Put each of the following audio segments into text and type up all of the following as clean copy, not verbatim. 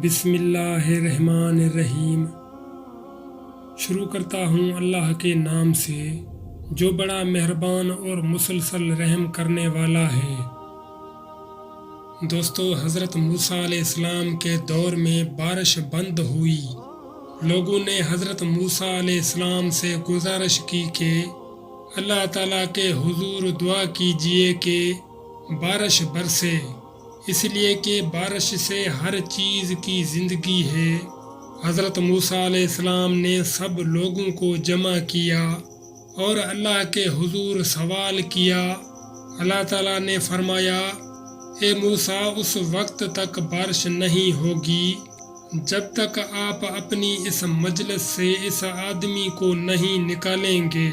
بسم اللہ الرحمن الرحیم۔ شروع کرتا ہوں اللہ کے نام سے جو بڑا مہربان اور مسلسل رحم کرنے والا ہے۔ دوستو، حضرت موسیٰ علیہ السلام کے دور میں بارش بند ہوئی۔ لوگوں نے حضرت موسیٰ علیہ السلام سے گزارش کی کہ اللہ تعالیٰ کے حضور دعا کیجئے کہ بارش برسے، اس لیے کہ بارش سے ہر چیز کی زندگی ہے۔ حضرت موسیٰ علیہ السلام نے سب لوگوں کو جمع کیا اور اللہ کے حضور سوال کیا۔ اللہ تعالیٰ نے فرمایا، اے موسیٰ، اس وقت تک بارش نہیں ہوگی جب تک آپ اپنی اس مجلس سے اس آدمی کو نہیں نکالیں گے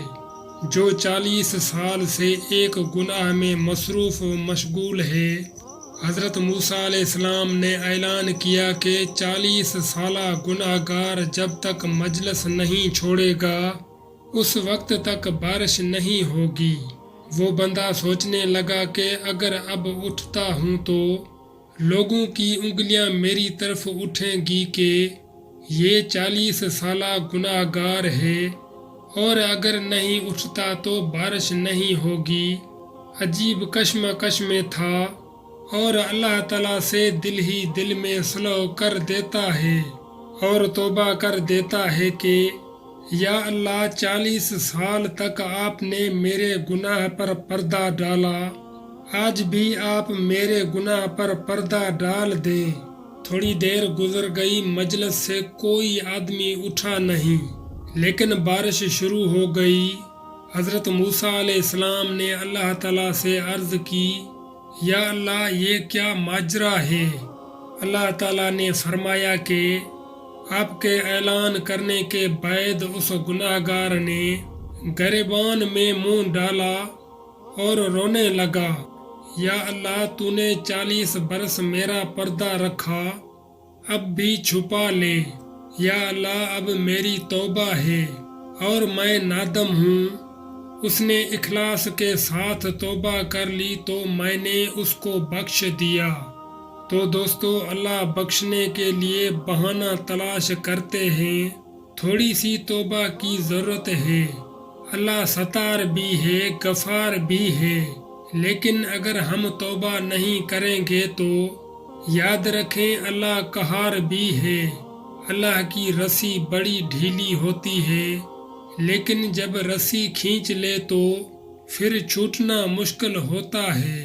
جو 40 سال سے ایک گناہ میں مصروف و مشغول ہے۔ حضرت موسیٰ علیہ السلام نے اعلان کیا کہ 40 سالہ گناہ گار جب تک مجلس نہیں چھوڑے گا اس وقت تک بارش نہیں ہوگی۔ وہ بندہ سوچنے لگا کہ اگر اب اٹھتا ہوں تو لوگوں کی انگلیاں میری طرف اٹھیں گی کہ یہ 40 سالہ گناہ گار ہے، اور اگر نہیں اٹھتا تو بارش نہیں ہوگی۔ عجیب کشمکش میں تھا اور اللہ تعالیٰ سے دل ہی دل میں صلح کر دیتا ہے اور توبہ کر دیتا ہے کہ یا اللہ، 40 سال تک آپ نے میرے گناہ پر پردہ ڈالا، آج بھی آپ میرے گناہ پر پردہ ڈال دیں۔ تھوڑی دیر گزر گئی، مجلس سے کوئی آدمی اٹھا نہیں، لیکن بارش شروع ہو گئی۔ حضرت موسیٰ علیہ السلام نے اللہ تعالیٰ سے عرض کی، یا اللہ، یہ کیا ماجرا ہے؟ اللہ تعالیٰ نے فرمایا کہ آپ کے اعلان کرنے کے بعد اس گناہ گار نے گریبان میں منہ ڈالا اور رونے لگا، یا اللہ، تو نے 40 برس میرا پردہ رکھا، اب بھی چھپا لے۔ یا اللہ، اب میری توبہ ہے اور میں نادم ہوں۔ اس نے اخلاص کے ساتھ توبہ کر لی تو میں نے اس کو بخش دیا۔ تو دوستو، اللہ بخشنے کے لیے بہانہ تلاش کرتے ہیں۔ تھوڑی سی توبہ کی ضرورت ہے۔ اللہ ستار بھی ہے، غفار بھی ہے، لیکن اگر ہم توبہ نہیں کریں گے تو یاد رکھیں اللہ قہار بھی ہے۔ اللہ کی رسی بڑی ڈھیلی ہوتی ہے، لیکن جب رسی کھینچ لے تو پھر چھوٹنا مشکل ہوتا ہے۔